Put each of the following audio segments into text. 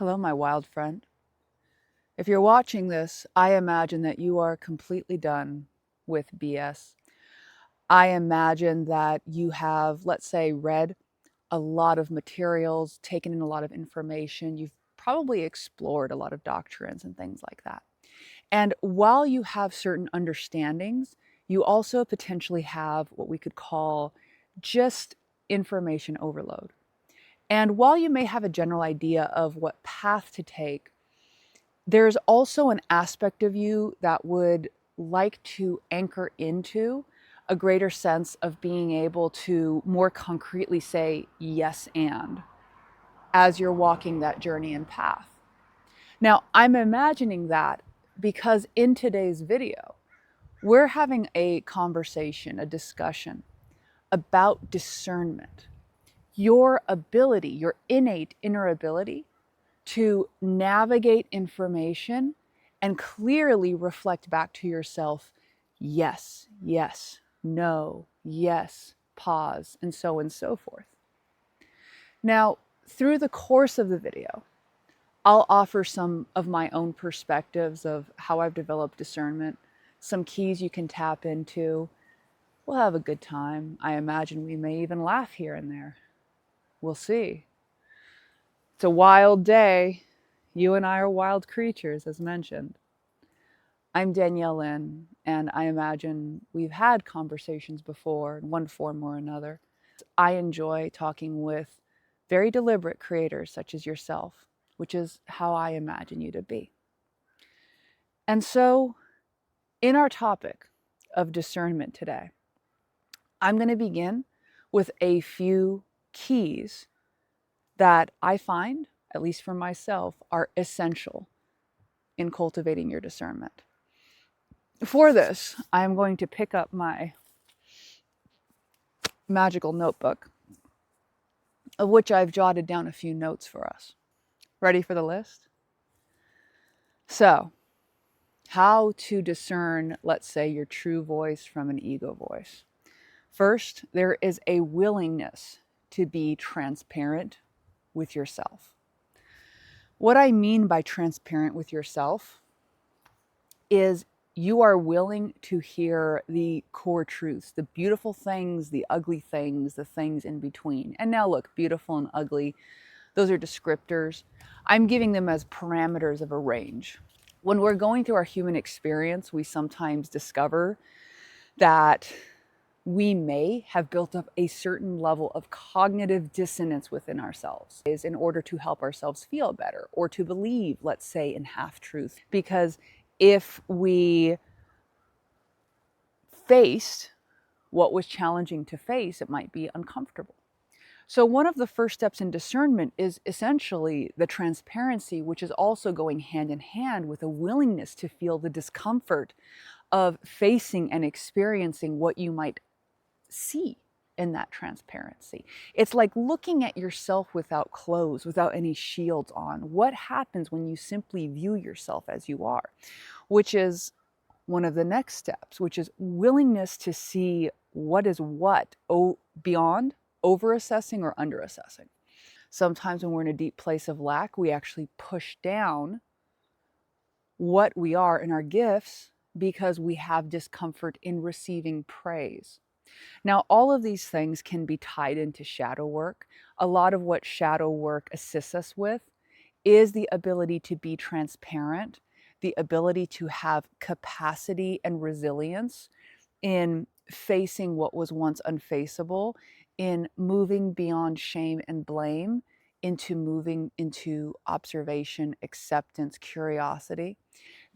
Hello, my wild friend. If you're watching this, I imagine that you are completely done with BS. I imagine that you have, let's say, read a lot of materials, taken in a lot of information. You've probably explored a lot of doctrines and things like that. And while you have certain understandings, you also potentially have what we could call just information overload. And while you may have a general idea of what path to take, there's also an aspect of you that would like to anchor into a greater sense of being able to more concretely say yes and as you're walking that journey and path. Now, I'm imagining that because in today's video, we're having a conversation, a discussion about discernment, your ability, your innate inner ability to navigate information and clearly reflect back to yourself, yes, yes, no, yes, pause, and so forth. Now, through the course of the video, I'll offer some of my own perspectives of how I've developed discernment, some keys you can tap into. We'll have a good time. I imagine we may even laugh here and there. We'll see. It's a wild day. You and I are wild creatures, as mentioned. I'm Danielle Lynn, and I imagine we've had conversations before in one form or another. I enjoy talking with very deliberate creators such as yourself, which is how I imagine you to be. And so, in our topic of discernment today, I'm going to begin with a few keys that I find, at least for myself, are essential in cultivating your discernment. For this, I'm going to pick up my magical notebook, of which I've jotted down a few notes for us. Ready for the list? So, how to discern, let's say, your true voice from an ego voice. First, there is a willingness to be transparent with yourself. What I mean by transparent with yourself is you are willing to hear the core truths, the beautiful things, the ugly things, the things in between. And now look, beautiful and ugly, those are descriptors. I'm giving them as parameters of a range. When we're going through our human experience, we sometimes discover that we may have built up a certain level of cognitive dissonance within ourselves is in order to help ourselves feel better or to believe, let's say, in half-truth. Because if we faced what was challenging to face, it might be uncomfortable. So one of the first steps in discernment is essentially the transparency, which is also going hand in hand with a willingness to feel the discomfort of facing and experiencing what you might see in that transparency. It's like looking at yourself without clothes, without any shields on. What happens when you simply view yourself as you are? Which is one of the next steps, which is willingness to see what is what beyond over-assessing or under-assessing. Sometimes when we're in a deep place of lack, we actually push down what we are in our gifts because we have discomfort in receiving praise. Now, all of these things can be tied into shadow work. A lot of what shadow work assists us with is the ability to be transparent, the ability to have capacity and resilience in facing what was once unfaceable, in moving beyond shame and blame into moving into observation, acceptance, curiosity.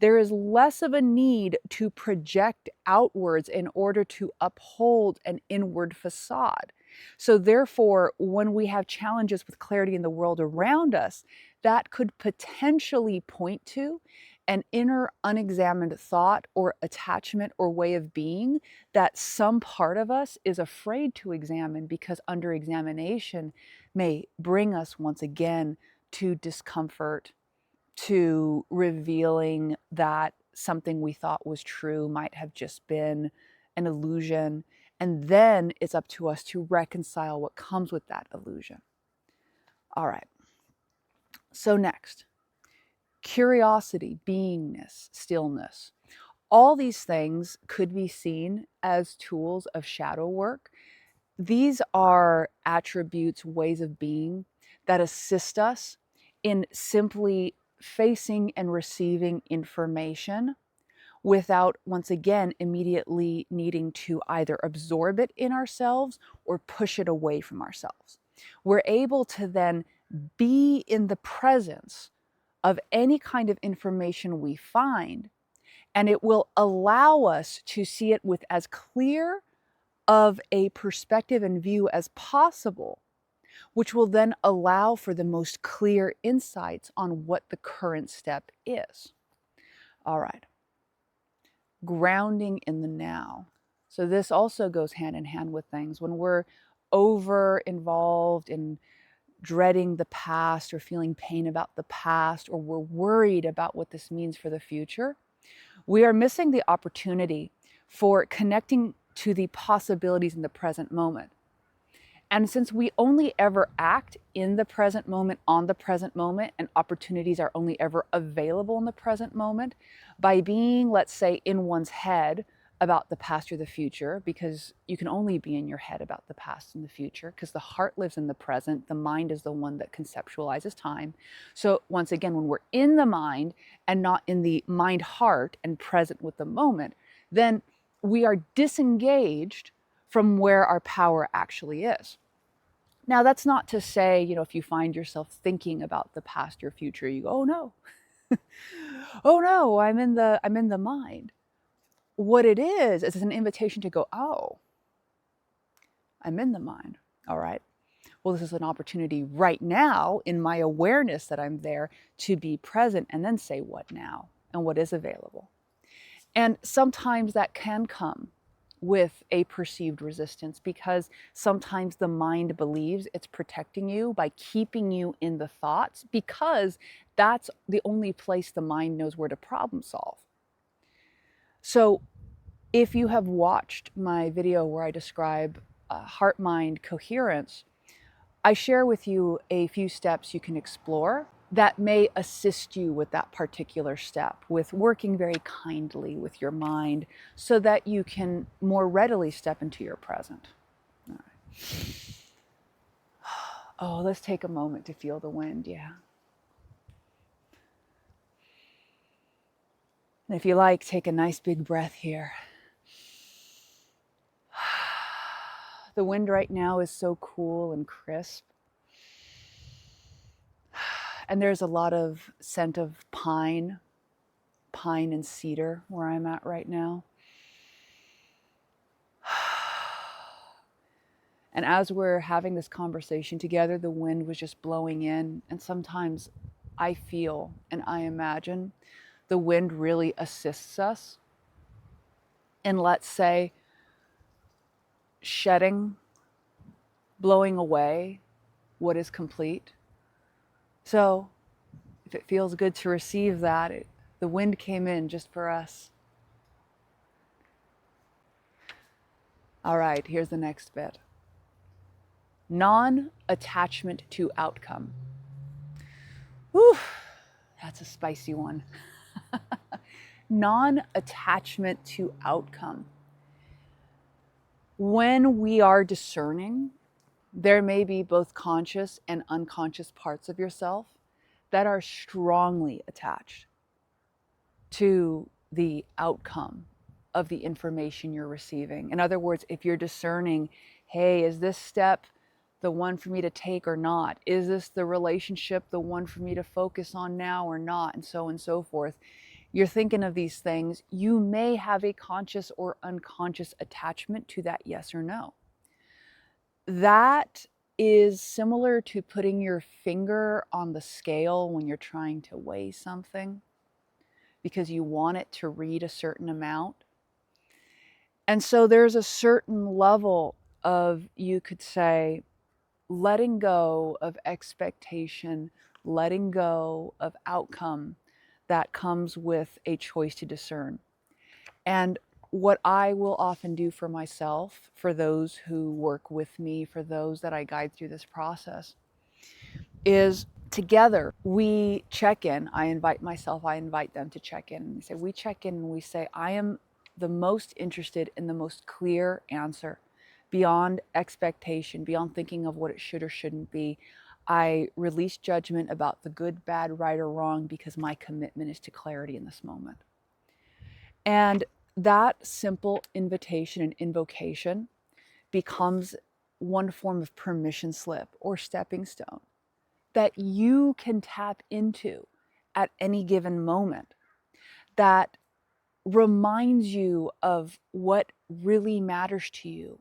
There is less of a need to project outwards in order to uphold an inward facade. So therefore, when we have challenges with clarity in the world around us, that could potentially point to an inner unexamined thought or attachment or way of being that some part of us is afraid to examine because under examination may bring us once again to discomfort, to revealing that something we thought was true might have just been an illusion. And then it's up to us to reconcile what comes with that illusion. All right. So next, curiosity, beingness, stillness. All these things could be seen as tools of shadow work. These are attributes, ways of being that assist us in simply facing and receiving information without, once again, immediately needing to either absorb it in ourselves or push it away from ourselves. We're able to then be in the presence of any kind of information we find, and it will allow us to see it with as clear of a perspective and view as possible, which will then allow for the most clear insights on what the current step is. All right. Grounding in the now. So this also goes hand in hand with things. When we're over involved in dreading the past or feeling pain about the past, or we're worried about what this means for the future, we are missing the opportunity for connecting to the possibilities in the present moment. And since we only ever act in the present moment, on the present moment, and opportunities are only ever available in the present moment, by being, let's say, in one's head about the past or the future, because you can only be in your head about the past and the future, because the heart lives in the present, the mind is the one that conceptualizes time. So once again, when we're in the mind and not in the mind heart and present with the moment, then we are disengaged from where our power actually is. Now, that's not to say, if you find yourself thinking about the past or future, you go, oh no, oh no, I'm in the mind. What it is an invitation to go, oh, I'm in the mind. All right. Well, this is an opportunity right now in my awareness that I'm there to be present and then say what now and what is available. And sometimes that can come with a perceived resistance, because sometimes the mind believes it's protecting you by keeping you in the thoughts, because that's the only place the mind knows where to problem solve. So if you have watched my video where I describe heart-mind coherence, I share with you a few steps you can explore that may assist you with that particular step, with working very kindly with your mind so that you can more readily step into your present. All right. Oh, let's take a moment to feel the wind, yeah. And if you like, take a nice big breath here. The wind right now is so cool and crisp. And there's a lot of scent of pine and cedar where I'm at right now. And as we're having this conversation together, the wind was just blowing in. And sometimes I feel and I imagine the wind really assists us in, let's say, shedding, blowing away what is complete. So if it feels good to receive that, the wind came in just for us. All right, here's the next bit. Non-attachment to outcome. Whew, that's a spicy one. Non-attachment to outcome. When we are discerning, there may be both conscious and unconscious parts of yourself that are strongly attached to the outcome of the information you're receiving. In other words, if you're discerning, hey, is this step the one for me to take or not? Is this the relationship the one for me to focus on now or not? And so forth. You're thinking of these things. You may have a conscious or unconscious attachment to that yes or no. That is similar to putting your finger on the scale when you're trying to weigh something because you want it to read a certain amount. And so there's a certain level of, you could say, letting go of expectation, letting go of outcome that comes with a choice to discern. And what I will often do for myself, for those who work with me, for those that I guide through this process, is together we check in. I invite myself, I invite them to check in. And we say, we check in and we say, I am the most interested in the most clear answer, beyond expectation, beyond thinking of what it should or shouldn't be. I release judgment about the good, bad, right, or wrong because my commitment is to clarity in this moment. And that simple invitation and invocation becomes one form of permission slip or stepping stone that you can tap into at any given moment, that reminds you of what really matters to you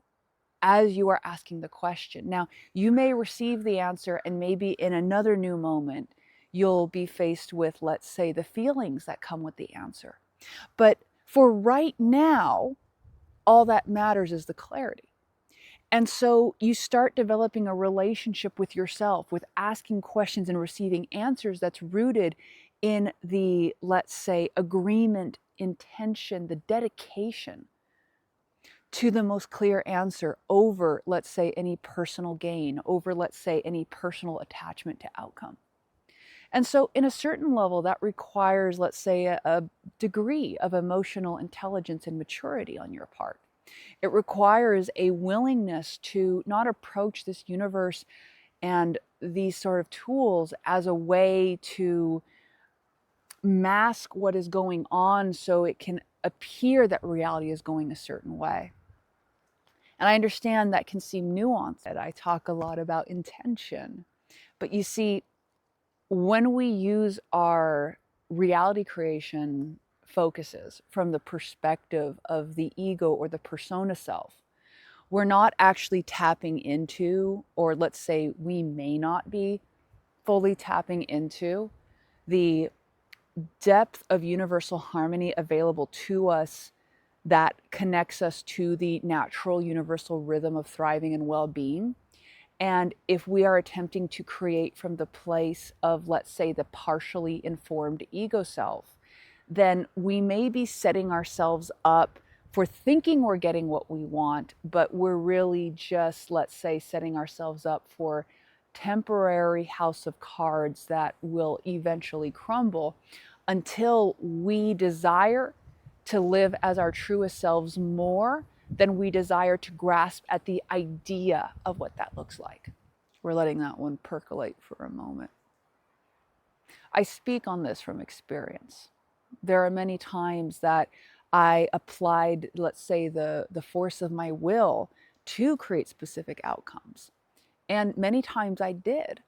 as you are asking the question. Now, you may receive the answer, and maybe in another new moment, you'll be faced with, let's say, the feelings that come with the answer. But for right now, all that matters is the clarity. And so you start developing a relationship with yourself, with asking questions and receiving answers that's rooted in the, let's say, agreement, intention, the dedication to the most clear answer over, let's say, any personal gain, over, let's say, any personal attachment to outcome. And so, in a certain level, that requires, let's say, a degree of emotional intelligence and maturity on your part. It requires a willingness to not approach this universe and these sort of tools as a way to mask what is going on so it can appear that reality is going a certain way. And I understand that can seem nuanced. I talk a lot about intention. But you see, when we use our reality creation focuses from the perspective of the ego or the persona self, we're not actually tapping into, or let's say we may not be fully tapping into, the depth of universal harmony available to us that connects us to the natural universal rhythm of thriving and well-being. And if we are attempting to create from the place of, let's say, the partially informed ego self, then we may be setting ourselves up for thinking we're getting what we want, but we're really just, let's say, setting ourselves up for temporary house of cards that will eventually crumble until we desire to live as our truest selves more than we desire to grasp at the idea of what that looks like. We're letting that one percolate for a moment. I speak on this from experience. There are many times that I applied, let's say, the force of my will to create specific outcomes. And many times I did.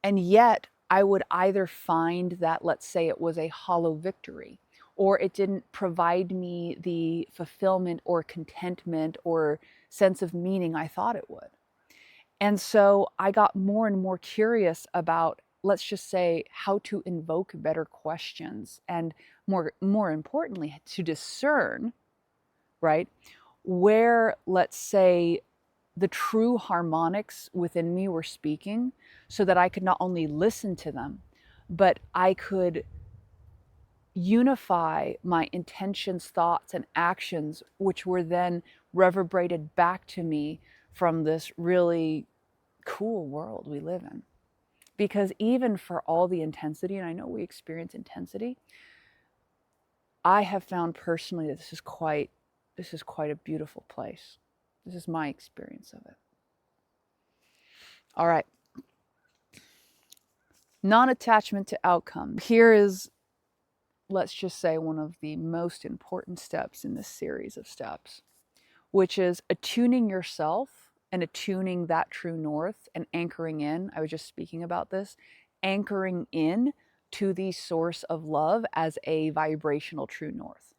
And yet I would either find that, let's say, it was a hollow victory, or it didn't provide me the fulfillment or contentment or sense of meaning I thought it would. And so I got more and more curious about, let's just say, how to invoke better questions, and more importantly, to discern, right, where, let's say, the true harmonics within me were speaking, so that I could not only listen to them, but I could unify my intentions, thoughts, and actions, which were then reverberated back to me from this really cool world we live in. Because even for all the intensity, and I know we experience intensity, I have found personally that this is quite a beautiful place. This is my experience of it. All right. Non-attachment to outcome. Here is, let's just say, one of the most important steps in this series of steps, which is attuning yourself and attuning that true north and anchoring in. I was just speaking about this, anchoring in to the source of love as a vibrational true north.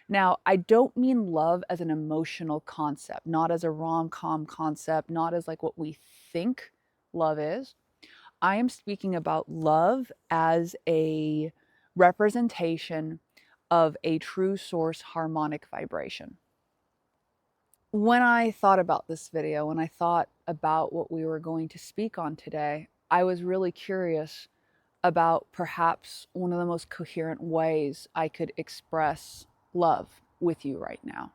Now, I don't mean love as an emotional concept, not as a rom-com concept, not as like what we think love is. I am speaking about love as a representation of a true source harmonic vibration. When I thought about this video, when I thought about what we were going to speak on today, I was really curious about perhaps one of the most coherent ways I could express love with you right now.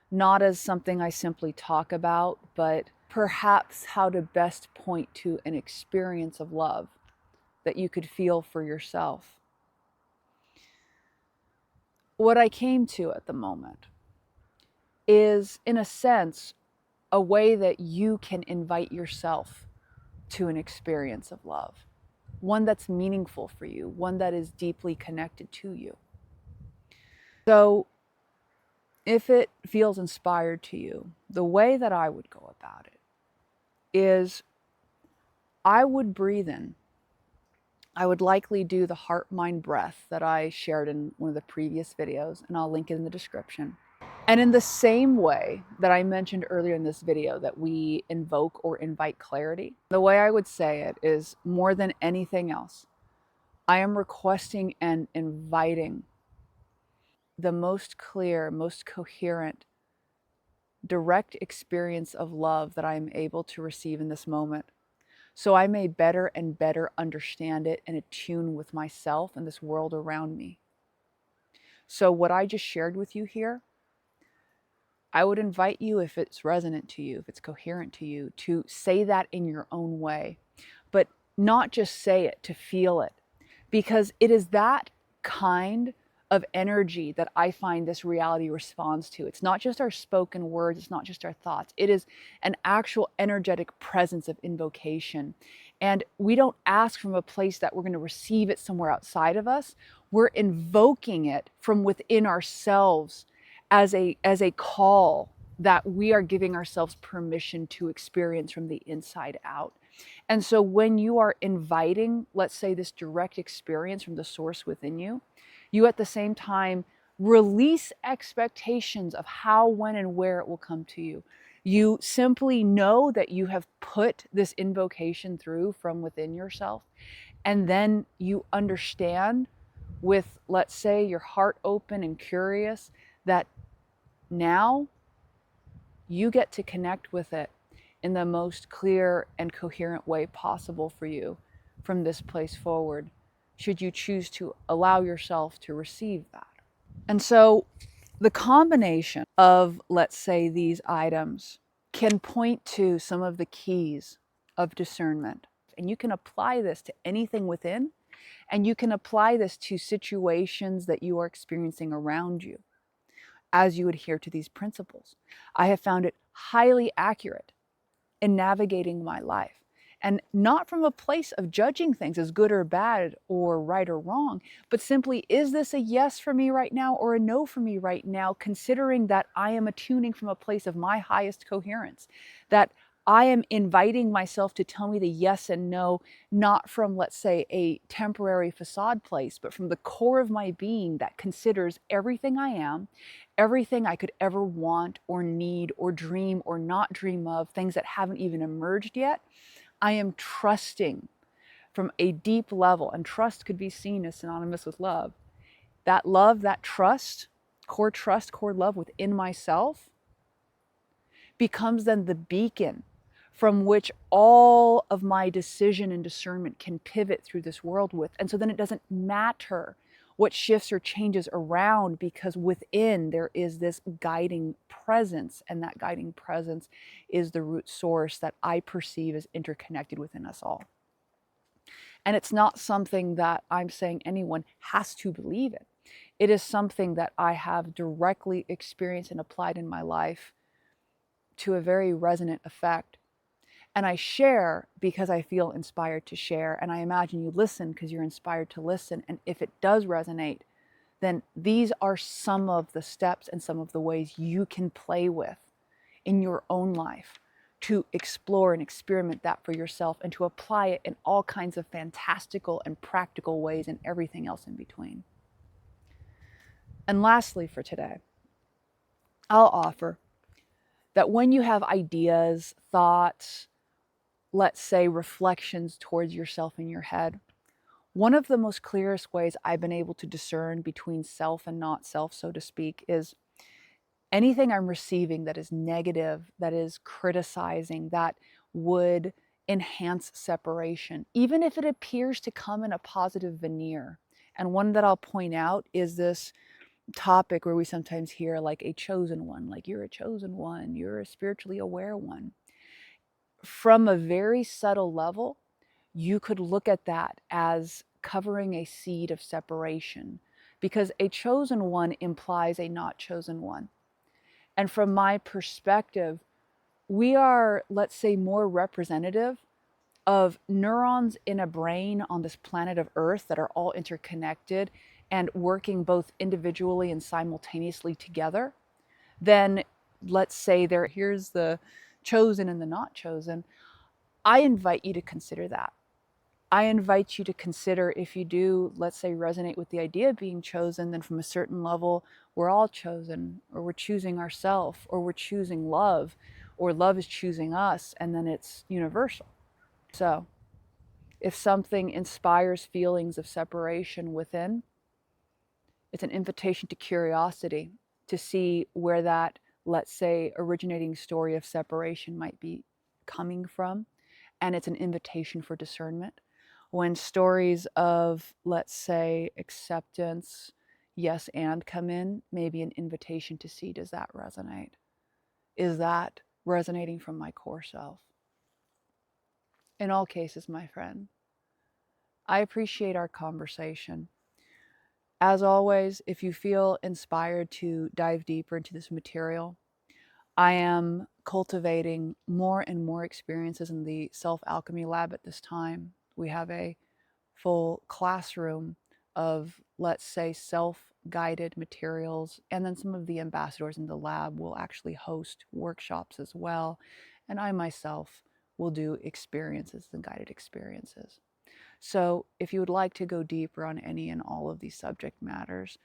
Not as something I simply talk about, but perhaps how to best point to an experience of love that you could feel for yourself. What I came to at the moment is, in a sense, a way that you can invite yourself to an experience of love, one that's meaningful for you, one that is deeply connected to you. So, if it feels inspired to you, the way that I would go about it is I would breathe in. I would likely do the heart, mind, breath that I shared in one of the previous videos, and I'll link it in the description. And in the same way that I mentioned earlier in this video that we invoke or invite clarity, the way I would say it is, more than anything else, I am requesting and inviting the most clear, most coherent, direct experience of love that I am able to receive in this moment, so I may better and better understand it and attune with myself and this world around me. So what I just shared with you here, I would invite you, if it's resonant to you, if it's coherent to you, to say that in your own way, but not just say it, to feel it, because it is that kind of energy that I find this reality responds to. It's not just our spoken words, it's not just our thoughts. It is an actual energetic presence of invocation. And we don't ask from a place that we're going to receive it somewhere outside of us. We're invoking it from within ourselves as a call that we are giving ourselves permission to experience from the inside out. And so when you are inviting, let's say, this direct experience from the source within you, you at the same time release expectations of how, when, and where it will come to you. You simply know that you have put this invocation through from within yourself, and then you understand, with, let's say, your heart open and curious, that now you get to connect with it in the most clear and coherent way possible for you from this place forward, should you choose to allow yourself to receive that. And so the combination of, let's say, these items can point to some of the keys of discernment. And you can apply this to anything within, and you can apply this to situations that you are experiencing around you as you adhere to these principles. I have found it highly accurate in navigating my life. And not from a place of judging things as good or bad or right or wrong, but simply, is this a yes for me right now or a no for me right now, considering that I am attuning from a place of my highest coherence, that I am inviting myself to tell me the yes and no, not from, let's say, a temporary facade place, but from the core of my being that considers everything I am, everything I could ever want or need or dream or not dream of, things that haven't even emerged yet. I am trusting from a deep level, and trust could be seen as synonymous with love. That love, that trust, core love within myself becomes then the beacon from which all of my decision and discernment can pivot through this world with. And so then it doesn't matter what shifts or changes around, because within there is this guiding presence, and that guiding presence is the root source that I perceive as interconnected within us all. And it's not something that I'm saying anyone has to believe in. It is something that I have directly experienced and applied in my life to a very resonant effect. And I share because I feel inspired to share. And I imagine you listen because you're inspired to listen. And if it does resonate, then these are some of the steps and some of the ways you can play with in your own life to explore and experiment that for yourself, and to apply it in all kinds of fantastical and practical ways and everything else in between. And lastly, for today, I'll offer that when you have ideas, thoughts, let's say reflections towards yourself in your head, one of the most clearest ways I've been able to discern between self and not self, so to speak, is anything I'm receiving that is negative, that is criticizing, that would enhance separation, even if it appears to come in a positive veneer. And one that I'll point out is this topic where we sometimes hear, like, a chosen one, like, you're a chosen one, you're a spiritually aware one. from a very subtle level, you could look at that as covering a seed of separation, because a chosen one implies a not chosen one. And from my perspective, we are, let's say, more representative of neurons in a brain on this planet of Earth that are all interconnected and working both individually and simultaneously together than, let's say, here's the chosen and the not chosen. I invite you to consider that. I invite you to consider, if you do, let's say, resonate with the idea of being chosen, then from a certain level, we're all chosen, or we're choosing ourselves, or we're choosing love, or love is choosing us, and then it's universal. So, if something inspires feelings of separation within, it's an invitation to curiosity to see where that, let's say, originating story of separation might be coming from. And it's an invitation for discernment. When stories of, let's say, acceptance, yes, and come in, maybe an invitation to see, does that resonate? Is that resonating from my core self? In all cases, my friend, I appreciate our conversation. As always, if you feel inspired to dive deeper into this material, I am cultivating more and more experiences in the Self Alchemy Lab at this time. We have a full classroom of, let's say, self guided materials, and then some of the ambassadors in the lab will actually host workshops as well. And I myself will do experiences and guided experiences. So, if you would like to go deeper on any and all of these subject matters,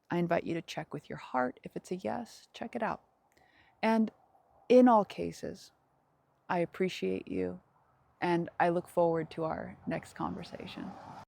I invite you to check with your heart. If it's a yes, check it out. And in all cases, I appreciate you and I look forward to our next conversation.